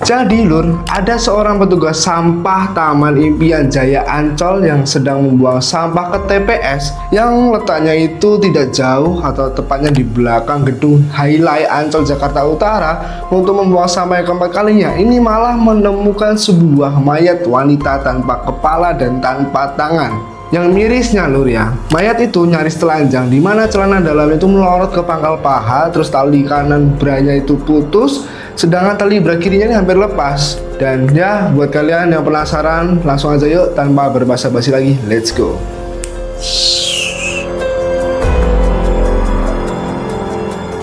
Jadi lur, ada seorang petugas sampah Taman Impian Jaya Ancol yang sedang membuang sampah ke TPS yang letaknya itu tidak jauh atau tepatnya di belakang gedung Highlight Ancol Jakarta Utara. Untuk membuang sampah yang keempat kalinya, ini malah menemukan sebuah mayat wanita tanpa kepala dan tanpa tangan. Yang mirisnya lur ya, mayat itu nyaris telanjang, dimana celana dalam itu melorot ke pangkal paha, terus tali kanan beranya itu putus, sedangkan tali bra kirinya ini hampir lepas. Dan ya, buat kalian yang penasaran, langsung aja yuk tanpa berbasa-basi lagi, let's go.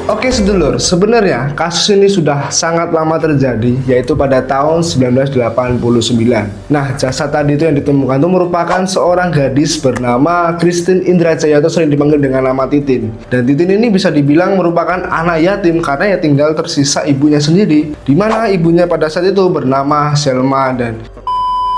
Oke sedulur, sebenarnya kasus ini sudah sangat lama terjadi, yaitu pada tahun 1989. Nah, jasad tadi itu yang ditemukan itu merupakan seorang gadis bernama Christine Indrajaya atau sering dipanggil dengan nama Titin. Dan Titin ini bisa dibilang merupakan anak yatim karena ya tinggal tersisa ibunya sendiri, dimana ibunya pada saat itu bernama Selma. Dan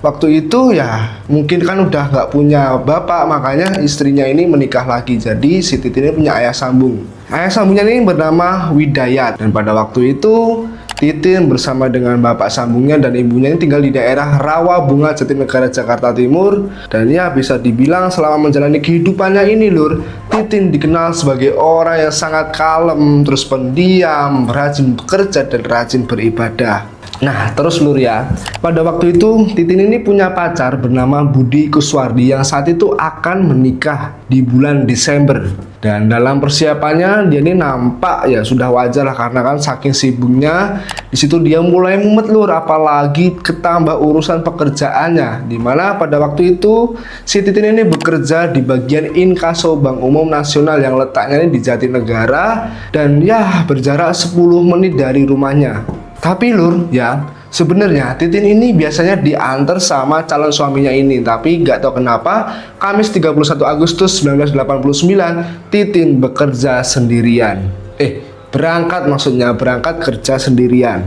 waktu itu ya mungkin kan udah nggak punya bapak, makanya istrinya ini menikah lagi. Jadi si Titin ini punya ayah sambung. Ayah sambungnya ini bernama Widayat. Dan pada waktu itu Titin bersama dengan bapak sambungnya dan ibunya ini tinggal di daerah Rawabunga, Jatinegara, Jakarta Timur. Dan ya bisa dibilang selama menjalani kehidupannya ini lur, Titin dikenal sebagai orang yang sangat kalem, terus pendiam, rajin bekerja dan rajin beribadah. Nah terus lur ya, pada waktu itu Titin ini punya pacar bernama Budi Kuswardi yang saat itu akan menikah di bulan Desember. Dan dalam persiapannya dia ini nampak ya sudah wajar lah, karena kan saking sibuknya disitu dia mulai mumet lur, apalagi ketambah urusan pekerjaannya, dimana pada waktu itu si Titin ini bekerja di bagian inkaso Bank Umum Nasional yang letaknya ini di Jatinegara dan ya berjarak 10 menit dari rumahnya. Tapi lur ya, sebenarnya Titin ini biasanya diantar sama calon suaminya ini, tapi nggak tahu kenapa Kamis 31 Agustus 1989 Titin bekerja sendirian. Berangkat maksudnya, berangkat kerja sendirian.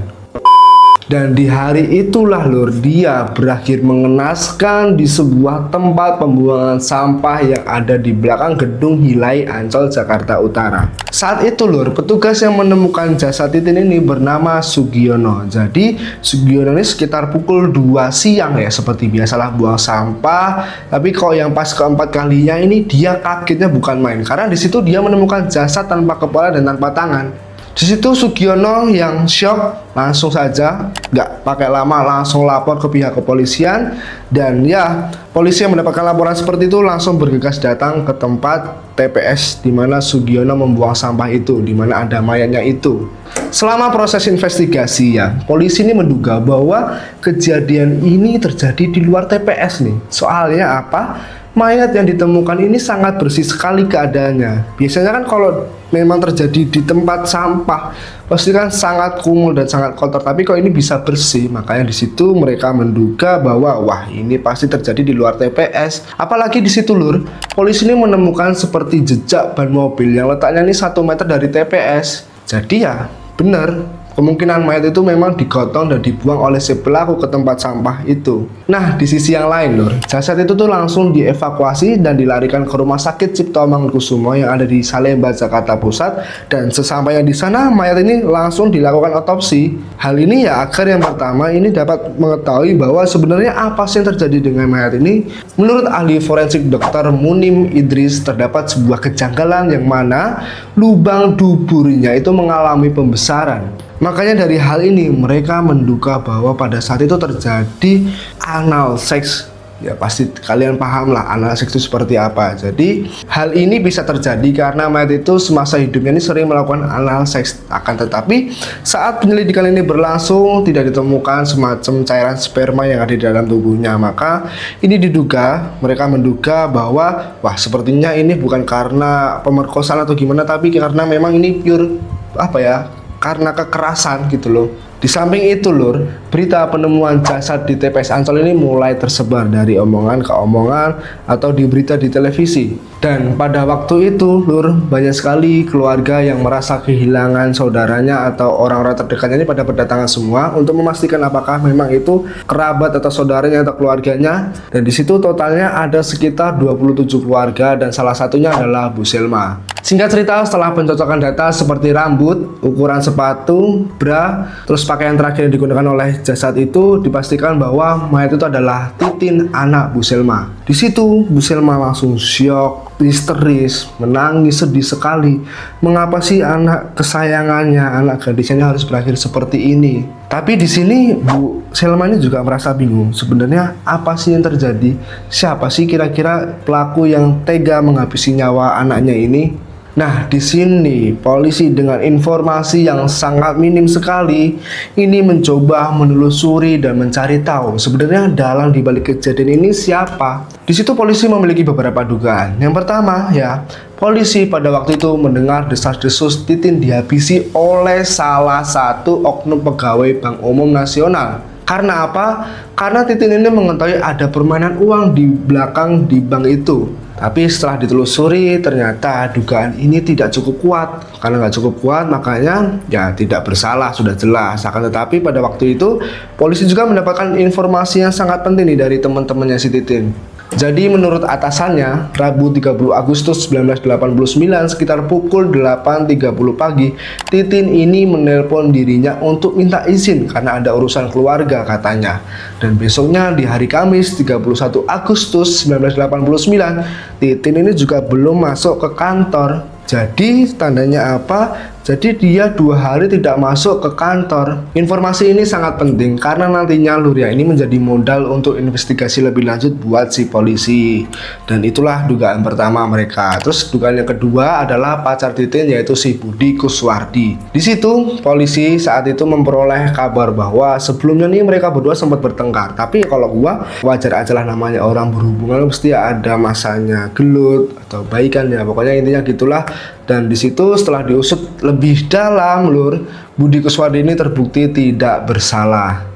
Dan di hari itulah lur, dia berakhir mengenaskan di sebuah tempat pembuangan sampah yang ada di belakang gedung Hilai Ancol Jakarta Utara. Saat itu lur, petugas yang menemukan jasad Titin ini bernama Sugiono. Jadi Sugiono ini sekitar pukul 2 siang ya, seperti biasalah buang sampah. Tapi kok yang pas keempat kalinya ini dia kagetnya bukan main, karena di situ dia menemukan jasad tanpa kepala dan tanpa tangan. Di situ Sugiono yang shock, langsung saja nggak pakai lama langsung lapor ke pihak kepolisian. Dan ya polisi yang mendapatkan laporan seperti itu langsung bergegas datang ke tempat TPS di mana Sugiono membuang sampah itu, di mana ada mayatnya itu. Selama proses investigasi ya, polisi ini menduga bahwa kejadian ini terjadi di luar TPS nih. Soalnya apa? Mayat yang ditemukan ini sangat bersih sekali keadaannya. Biasanya kan kalau memang terjadi di tempat sampah pasti kan sangat kumuh dan sangat kotor, tapi kok ini bisa bersih. Makanya di situ mereka menduga bahwa wah ini pasti terjadi di luar TPS. Apalagi di situ lur, polisi ini menemukan seperti jejak ban mobil yang letaknya ini 1 meter dari TPS. Jadi ya benar, kemungkinan mayat itu memang digotong dan dibuang oleh si pelaku ke tempat sampah itu. Nah di sisi yang lain lur, jasad itu tuh langsung dievakuasi dan dilarikan ke Rumah Sakit Cipto Mangunkusumo yang ada di Salemba, Jakarta Pusat. Dan sesampainya di sana, mayat ini langsung dilakukan otopsi. Hal ini ya agar yang pertama ini dapat mengetahui bahwa sebenarnya apa sih yang terjadi dengan mayat ini. Menurut ahli forensik Dr. Munim Idris, terdapat sebuah kejanggalan yang mana lubang duburnya itu mengalami pembesaran. Makanya dari hal ini mereka menduga bahwa pada saat itu terjadi anal seks. Ya pasti kalian paham lah anal seks itu seperti apa. Jadi hal ini bisa terjadi karena mayat itu semasa hidupnya ini sering melakukan anal seks. Akan tetapi saat penyelidikan ini berlangsung tidak ditemukan semacam cairan sperma yang ada di dalam tubuhnya. Maka ini diduga, mereka menduga bahwa wah sepertinya ini bukan karena pemerkosaan atau gimana, tapi karena memang ini pure apa ya, karena kekerasan gitu loh. Di samping itu lur, berita penemuan jasad di TPS Ancol ini mulai tersebar dari omongan ke omongan atau di berita di televisi. Dan pada waktu itu, Lur, banyak sekali keluarga yang merasa kehilangan saudaranya atau orang-orang terdekatnya ini pada berdatangan semua untuk memastikan apakah memang itu kerabat atau saudaranya atau keluarganya. Dan di situ totalnya ada sekitar 27 keluarga dan salah satunya adalah Bu Selma. Singkat cerita, setelah pencocokan data seperti rambut, ukuran sepatu, bra, terus pakaian terakhir yang digunakan oleh jasad itu, dipastikan bahwa mayat itu adalah Titin, anak Bu Selma. Di situ Bu Selma langsung syok, histeris, menangis sedih sekali. Mengapa sih anak kesayangannya, anak gadisnya harus berakhir seperti ini? Tapi di sini Bu Selma ini juga merasa bingung. Sebenarnya apa sih yang terjadi? Siapa sih kira-kira pelaku yang tega menghabisi nyawa anaknya ini? Nah, di sini polisi dengan informasi yang sangat minim sekali ini mencoba menelusuri dan mencari tahu sebenarnya dalang di balik kejadian ini siapa. Di situ polisi memiliki beberapa dugaan. Yang pertama ya, polisi pada waktu itu mendengar desas-desus Titin dihabisi oleh salah satu oknum pegawai Bank Umum Nasional. Karena apa? Karena Titin ini mengetahui ada permainan uang di belakang di bank itu. Tapi setelah ditelusuri ternyata dugaan ini tidak cukup kuat. Karena nggak cukup kuat makanya ya tidak bersalah, sudah jelas. Akan tetapi pada waktu itu polisi juga mendapatkan informasi yang sangat penting nih dari teman-temannya si Titin. Jadi menurut atasannya, Rabu 30 Agustus 1989 sekitar pukul 8.30 pagi, Titin ini menelpon dirinya untuk minta izin karena ada urusan keluarga katanya. Dan besoknya di hari Kamis 31 Agustus 1989, Titin ini juga belum masuk ke kantor. Jadi tandanya apa? Jadi dia 2 hari tidak masuk ke kantor. Informasi ini sangat penting karena nantinya Lur ya, ini menjadi modal untuk investigasi lebih lanjut buat si polisi. Dan itulah dugaan pertama mereka. Terus dugaan yang kedua adalah pacar Titin yaitu si Budi Kuswardi. Di situ polisi saat itu memperoleh kabar bahwa sebelumnya nih mereka berdua sempat bertengkar. Tapi kalau gua wajar aja lah, namanya orang berhubungan pasti ada masanya gelut atau baikan ya. Pokoknya intinya gitulah. Dan di situ setelah diusut lebih dalam, Lur, Budi Kuswardi ini terbukti tidak bersalah.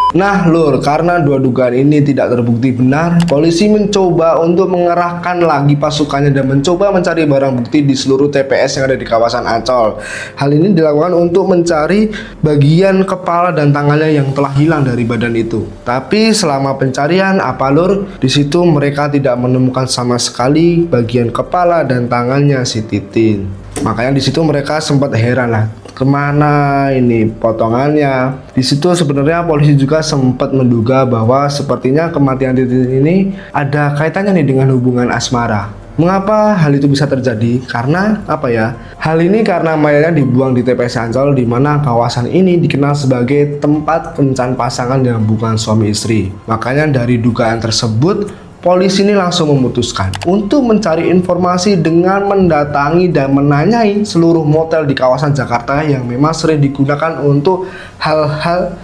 Nah Lur, karena dua dugaan ini tidak terbukti benar, polisi mencoba untuk mengerahkan lagi pasukannya dan mencoba mencari barang bukti di seluruh TPS yang ada di kawasan Ancol. Hal ini dilakukan untuk mencari bagian kepala dan tangannya yang telah hilang dari badan itu. Tapi selama pencarian apa Lur, di situ mereka tidak menemukan sama sekali bagian kepala dan tangannya si Titin. Makanya di situ mereka sempat heran lah, kemana ini potongannya. Di situ sebenarnya polisi juga sempat menduga bahwa sepertinya kematian Titin ini ada kaitannya nih dengan hubungan asmara. Mengapa hal itu bisa terjadi? Karena apa ya? Hal ini karena mayatnya dibuang di TPS Ancol, di mana kawasan ini dikenal sebagai tempat kencan pasangan yang bukan suami istri. Makanya dari dugaan tersebut, polisi ini langsung memutuskan untuk mencari informasi dengan mendatangi dan menanyai seluruh motel di kawasan Jakarta yang memang sering digunakan untuk hal-hal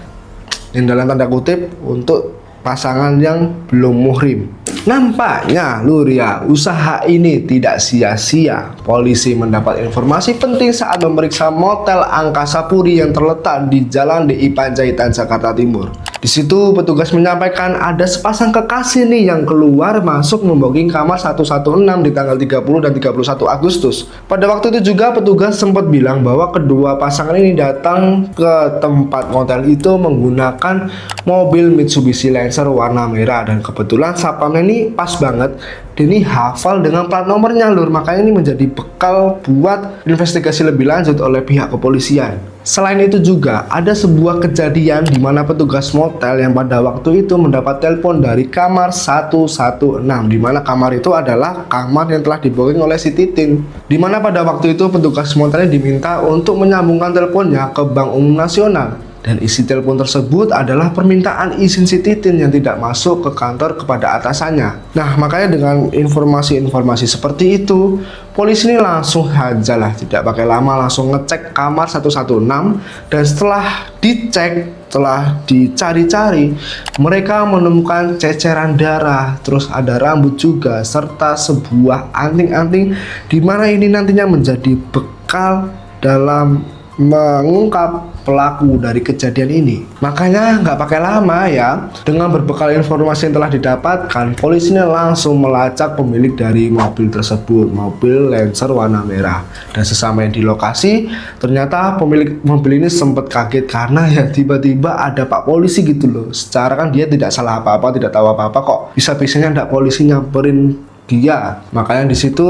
yang dalam tanda kutip untuk pasangan yang belum muhrim. Nampaknya Lur ya, usaha ini tidak sia-sia. Polisi mendapat informasi penting saat memeriksa motel Angkasa Puri yang terletak di Jalan DI Panjaitan, Jakarta Timur. Di situ petugas menyampaikan ada sepasang kekasih nih yang keluar masuk membooking kamar 116 di tanggal 30 dan 31 Agustus. Pada waktu itu juga petugas sempat bilang bahwa kedua pasangan ini datang ke tempat motel itu menggunakan mobil Mitsubishi Lancer warna merah, dan kebetulan satpamnya ini pas banget. Dan ini hafal dengan plat nomornya Lur, makanya ini menjadi bekal buat investigasi lebih lanjut oleh pihak kepolisian. Selain itu juga ada sebuah kejadian di mana petugas motel yang pada waktu itu mendapat telepon dari kamar 116, di mana kamar itu adalah kamar yang telah dibooking oleh si Titin. Di mana pada waktu itu petugas motelnya diminta untuk menyambungkan teleponnya ke Bank Umum Nasional. Dan isi telepon tersebut adalah permintaan izin si Titin yang tidak masuk ke kantor kepada atasannya. Nah, makanya dengan informasi-informasi seperti itu, polisi ini langsung aja lah, tidak pakai lama, langsung ngecek kamar 116. Dan setelah dicek, setelah dicari-cari, mereka menemukan ceceran darah, terus ada rambut juga, serta sebuah anting-anting, di mana ini nantinya menjadi bekal dalam mengungkap pelaku dari kejadian ini. Makanya nggak pakai lama ya, dengan berbekal informasi yang telah didapatkan, polisi ini langsung melacak pemilik dari mobil tersebut, mobil Lancer warna merah. Dan sesamanya di lokasi, ternyata pemilik mobil ini sempat kaget karena ya tiba-tiba ada pak polisi gitu loh. Secara kan dia tidak salah apa-apa, tidak tahu apa-apa, kok bisa-bisanya ada polisi nyamperin dia. Makanya di situ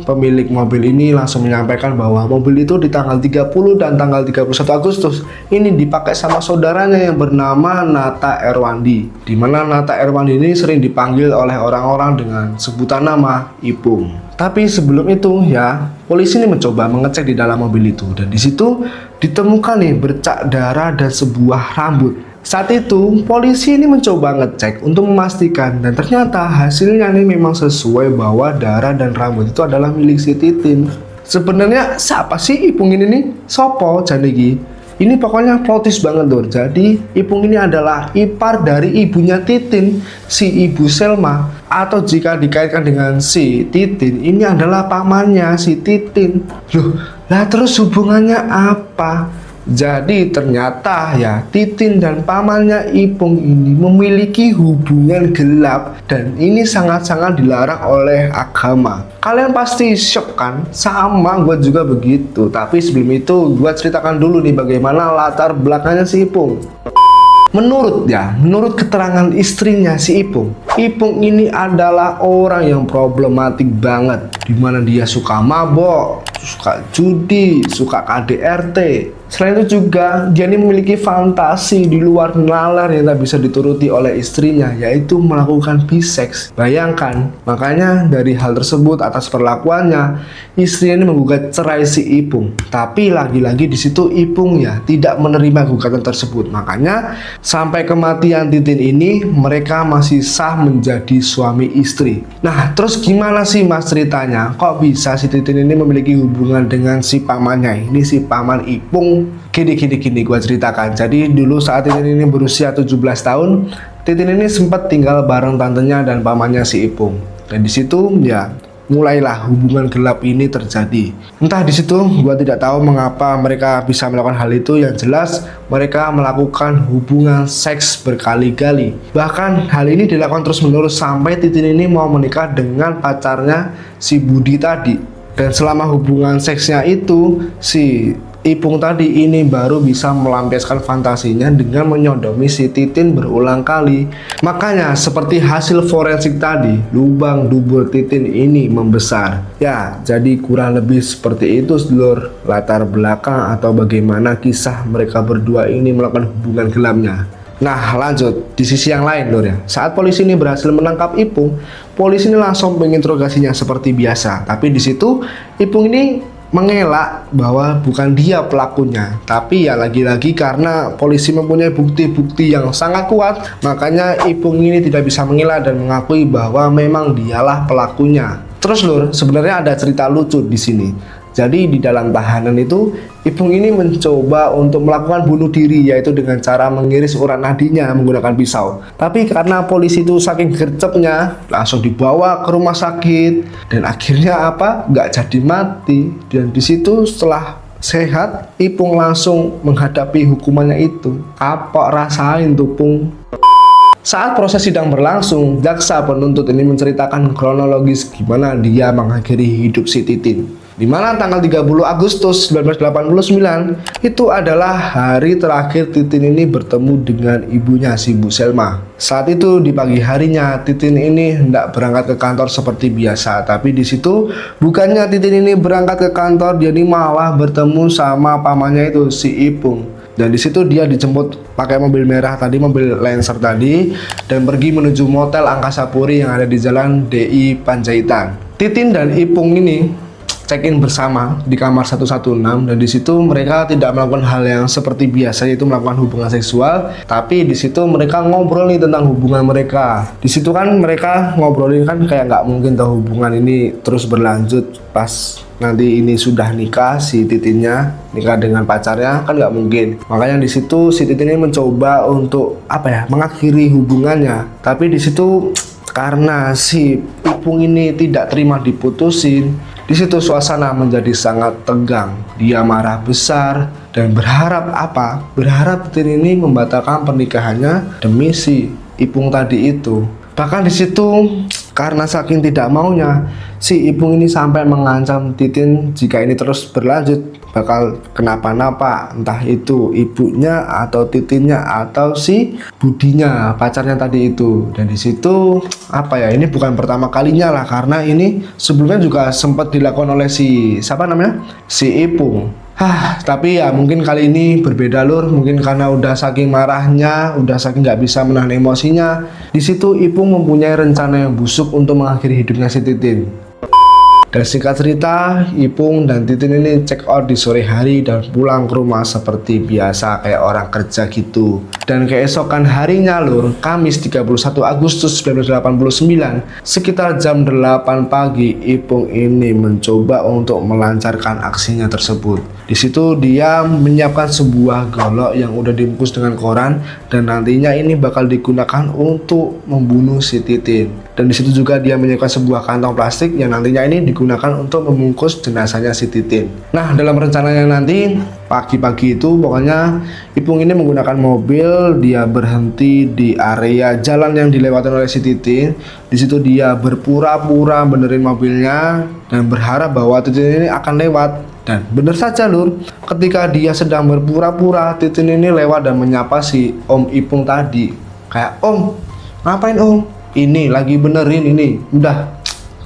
pemilik mobil ini langsung menyampaikan bahwa mobil itu di tanggal 30 dan tanggal 31 Agustus ini dipakai sama saudaranya yang bernama Nata Erwandi. Di mana Nata Erwandi ini sering dipanggil oleh orang-orang dengan sebutan nama Ipung. Tapi sebelum itu ya, polisi ini mencoba mengecek di dalam mobil itu, dan di situ ditemukan nih bercak darah dan sebuah rambut. Saat itu polisi ini mencoba ngecek untuk memastikan, dan ternyata hasilnya nih memang sesuai bahwa darah dan rambut itu adalah milik si Titin. Sebenarnya siapa sih Ipung ini nih? Sopo Janegi? Ini pokoknya plotis banget lur. Jadi Ipung ini adalah ipar dari ibunya Titin, si ibu Selma, atau jika dikaitkan dengan si Titin, ini adalah pamannya si Titin. Loh, lah terus hubungannya apa? Jadi ternyata ya Titin dan pamannya Ipung ini memiliki hubungan gelap, dan ini sangat-sangat dilarang oleh agama. Kalian pasti shock kan? Sama gue juga begitu. Tapi sebelum itu gue ceritakan dulu nih bagaimana latar belakangnya si Ipung. Menurut keterangan istrinya si Ipung ini adalah orang yang problematik banget, dimana dia suka mabok, suka judi, suka KDRT. Selain itu juga dia ini memiliki fantasi di luar nalar yang tak bisa dituruti oleh istrinya, yaitu melakukan biseks. Bayangkan, makanya dari hal tersebut atas perlakuannya, istrinya ini menggugat cerai si Ipung. Tapi lagi-lagi di situ Ipung ya tidak menerima gugatan tersebut. Makanya sampai kematian Titin ini mereka masih sah menjadi suami istri. Nah, terus gimana sih mas ceritanya? Kok bisa si Titin ini memiliki hubungan dengan si pamannya? Ini si paman Ipung. Gini gua ceritakan. Jadi dulu saat Titin ini berusia 17 tahun, Titin ini sempat tinggal bareng tantenya dan pamannya si Ipung. Dan di situ ya mulailah hubungan gelap ini terjadi. Entah di situ gua tidak tahu mengapa mereka bisa melakukan hal itu. Yang jelas mereka melakukan hubungan seks berkali-kali. Bahkan hal ini dilakukan terus-menerus sampai Titin ini mau menikah dengan pacarnya si Budi tadi. Dan selama hubungan seksnya itu, si Ipung tadi ini baru bisa melampiaskan fantasinya dengan menyodomi si Titin berulang kali. Makanya seperti hasil forensik tadi, lubang dubur Titin ini membesar. Ya, jadi kurang lebih seperti itu sedulur, latar belakang atau bagaimana kisah mereka berdua ini melakukan hubungan gelapnya. Nah lanjut, di sisi yang lain lur ya, saat polisi ini berhasil menangkap Ipung, polisi ini langsung menginterogasinya seperti biasa. Tapi di situ Ipung ini mengelak bahwa bukan dia pelakunya. Tapi ya lagi-lagi karena polisi mempunyai bukti-bukti yang sangat kuat, makanya Ipung ini tidak bisa mengelak dan mengakui bahwa memang dialah pelakunya. Terus lur, sebenarnya ada cerita lucu di sini. Jadi di dalam tahanan itu Ipung ini mencoba untuk melakukan bunuh diri, yaitu dengan cara mengiris urat nadinya menggunakan pisau. Tapi karena polisi itu saking gercepnya, langsung dibawa ke rumah sakit dan akhirnya apa? Nggak jadi mati. Dan di situ setelah sehat, Ipung langsung menghadapi hukumannya itu. Apa rasain tuh Pung? Saat proses sidang berlangsung, jaksa penuntut ini menceritakan kronologis gimana dia mengakhiri hidup si Titin. Di mana tanggal 30 Agustus 1989 itu adalah hari terakhir Titin ini bertemu dengan ibunya si Bu Selma. Saat itu di pagi harinya Titin ini hendak berangkat ke kantor seperti biasa, tapi di situ bukannya Titin ini berangkat ke kantor, dia ini malah bertemu sama pamannya itu si Ipung. Dan di situ dia dijemput pakai mobil merah tadi, mobil Lancer tadi, dan pergi menuju motel Angkasa Puri yang ada di Jalan DI Panjaitan. Titin dan Ipung ini check-in bersama di kamar 116, dan di situ mereka tidak melakukan hal yang seperti biasa, yaitu melakukan hubungan seksual. Tapi di situ mereka ngobrol nih tentang hubungan mereka. Di situ kan mereka ngobrolin kan kayak nggak mungkin tahu hubungan ini terus berlanjut pas nanti ini sudah nikah, si Titinnya nikah dengan pacarnya kan nggak mungkin. Makanya di situ si Titin ini mencoba untuk mengakhiri hubungannya. Tapi di situ karena si Ipung ini tidak terima diputusin, Di situ suasana menjadi sangat tegang. Dia marah besar dan berharap apa? Berharap Titin ini membatalkan pernikahannya demi si Ipung tadi itu. Bahkan di situ karena saking tidak maunya, si Ipung ini sampai mengancam Titin jika ini terus berlanjut bakal kenapa-napa, entah itu ibunya atau Titinnya atau si Budinya, pacarnya tadi itu. Dan di situ apa ya, ini bukan pertama kalinya lah, karena ini sebelumnya juga sempat dilakukan oleh si siapa namanya, si Ipung. Tapi ya mungkin kali ini berbeda lur, mungkin karena udah saking marahnya, udah saking nggak bisa menahan emosinya. Di situ Ipung mempunyai rencana yang busuk untuk mengakhiri hidupnya si Titin. Dan singkat cerita, Ipung dan Titin ini check out di sore hari dan pulang ke rumah seperti biasa kayak orang kerja gitu. Dan keesokan harinya lur, Kamis 31 Agustus 1989, sekitar jam 8 pagi, Ipung ini mencoba untuk melancarkan aksinya tersebut. Di situ dia menyiapkan sebuah golok yang udah dibungkus dengan koran dan nantinya ini bakal digunakan untuk membunuh si Titin. Dan di situ juga dia menyiapkan sebuah kantong plastik yang nantinya ini digunakan untuk membungkus jenazahnya si Titin. Nah, dalam rencananya nanti pagi-pagi itu pokoknya Ipung ini menggunakan mobil, dia berhenti di area jalan yang dilewati oleh si Titin. Di situ dia berpura-pura benerin mobilnya dan berharap bahwa Titin ini akan lewat. Dan bener saja lur, ketika dia sedang berpura-pura, Titin ini lewat dan menyapa si Om Ipung tadi. Kayak, "Om, ngapain Om? Ini lagi benerin ini. Udah,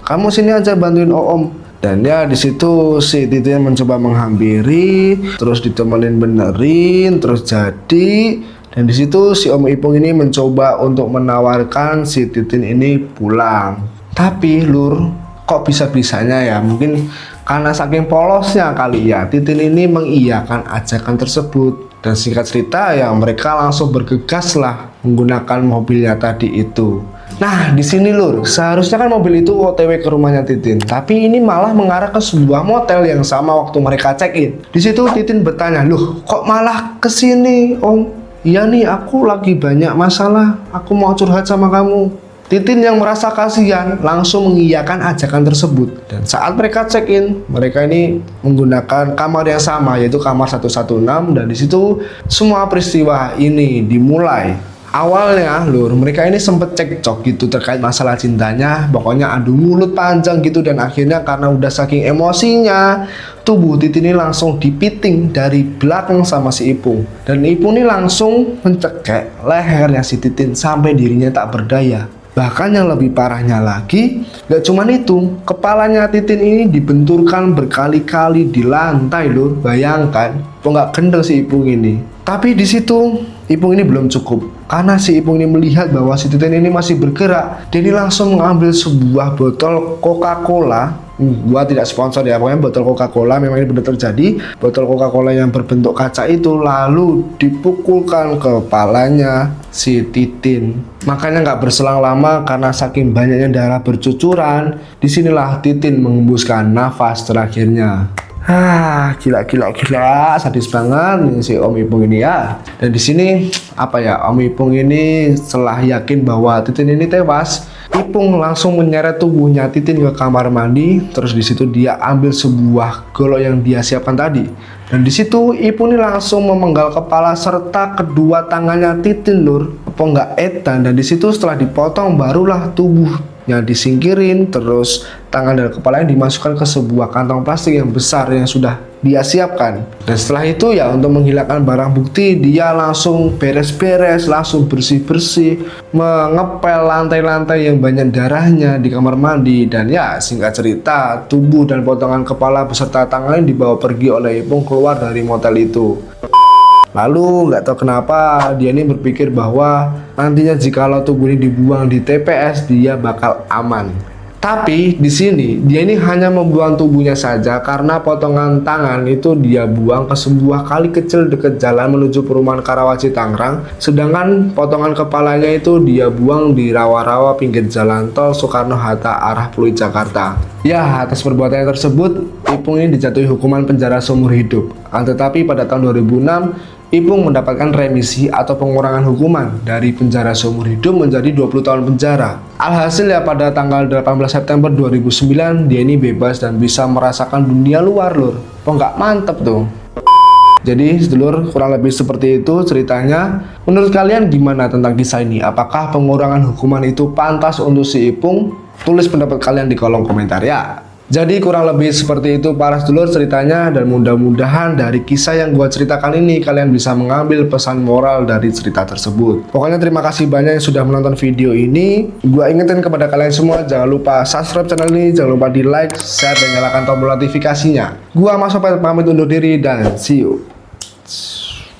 kamu sini aja bantuin Om." Dan ya di situ si Titin mencoba menghampiri, terus ditemenin benerin, terus jadi. Dan di situ si Om Ipung ini mencoba untuk menawarkan si Titin ini pulang. Tapi lur, kok bisa-bisanya ya, mungkin karena saking polosnya kali ya, Titin ini mengiyakan ajakan tersebut. Dan singkat cerita ya mereka langsung bergegas lah menggunakan mobilnya tadi itu. Nah di sini lur, seharusnya kan mobil itu OTW ke rumahnya Titin, tapi ini malah mengarah ke sebuah motel yang sama waktu mereka check in. Di situ Titin bertanya, "Loh, kok malah ke sini, Om?" "Iya nih, aku lagi banyak masalah, aku mau curhat sama kamu." Titin yang merasa kasihan langsung mengiyakan ajakan tersebut. Dan saat mereka check in, mereka ini menggunakan kamar yang sama, yaitu kamar 116. Dan di situ semua peristiwa ini dimulai. Awalnya lur, mereka ini sempet cekcok gitu terkait masalah cintanya, pokoknya adu mulut panjang gitu. Dan akhirnya karena udah saking emosinya, tubuh Titin ini langsung dipiting dari belakang sama si Ipung. Dan Ipung ini langsung mencekek lehernya si Titin sampai dirinya tak berdaya. Bahkan yang lebih parahnya lagi, gak cuman itu, kepalanya Titin ini dibenturkan berkali-kali di lantai lur. Bayangkan, kok gak kendel si Ipung ini. Tapi di situ Ipung ini belum cukup, karena si Ipung ini melihat bahwa si Titin ini masih bergerak. Dia ini langsung mengambil sebuah botol Coca-Cola. Gua tidak sponsor ya, pokoknya botol Coca-Cola, memang ini benar terjadi. Botol Coca-Cola yang berbentuk kaca itu lalu dipukulkan ke kepalanya si Titin. Makanya nggak berselang lama karena saking banyaknya darah bercucuran, disinilah Titin mengembuskan nafas terakhirnya. Gila, sadis banget nih si Om Ipung ini ya. Dan di sini apa ya, Om Ipung ini setelah yakin bahwa Titin ini tewas, Ipung langsung menyeret tubuhnya Titin ke kamar mandi. Terus di situ dia ambil sebuah golok yang dia siapkan tadi. Dan di situ Ipung ini langsung memenggal kepala serta kedua tangannya Titin lur. Apa nggak edan? Dan di situ setelah dipotong barulah tubuhnya disingkirin, terus tangan dan kepalanya dimasukkan ke sebuah kantong plastik yang besar yang sudah dia siapkan. Dan setelah itu ya untuk menghilangkan barang bukti, dia langsung beres-beres, langsung bersih-bersih, mengepel lantai-lantai yang banyak darahnya di kamar mandi. Dan ya singkat cerita, tubuh dan potongan kepala beserta tangannya dibawa pergi oleh Ipung keluar dari motel itu. Lalu nggak tahu kenapa dia ini berpikir bahwa nantinya jikalau tubuh ini dibuang di TPS dia bakal aman. Tapi di sini dia ini hanya membuang tubuhnya saja karena potongan tangan itu dia buang ke sebuah kali kecil dekat jalan menuju perumahan Karawaci Tangerang, sedangkan potongan kepalanya itu dia buang di rawa-rawa pinggir jalan tol Soekarno-Hatta arah Pluit Jakarta. Ya, atas perbuatannya tersebut Ipung ini dijatuhi hukuman penjara seumur hidup. Tetapi pada tahun 2006 Ipung mendapatkan remisi atau pengurangan hukuman dari penjara seumur hidup menjadi 20 tahun penjara. Alhasil ya pada tanggal 18 September 2009 dia ini bebas dan bisa merasakan dunia luar lur. Oh nggak mantep tuh. Jadi sedulur kurang lebih seperti itu ceritanya. Menurut kalian gimana tentang kisah ini? Apakah pengurangan hukuman itu pantas untuk si Ipung? Tulis pendapat kalian di kolom komentar ya. Jadi kurang lebih seperti itu para sedulur ceritanya, dan mudah-mudahan dari kisah yang gua ceritakan ini kalian bisa mengambil pesan moral dari cerita tersebut. Pokoknya terima kasih banyak yang sudah menonton video ini. Gua ingetin kepada kalian semua jangan lupa subscribe channel ini, jangan lupa di like, share, dan nyalakan tombol notifikasinya. Gua Mas Sopet pamit undur diri dan see you.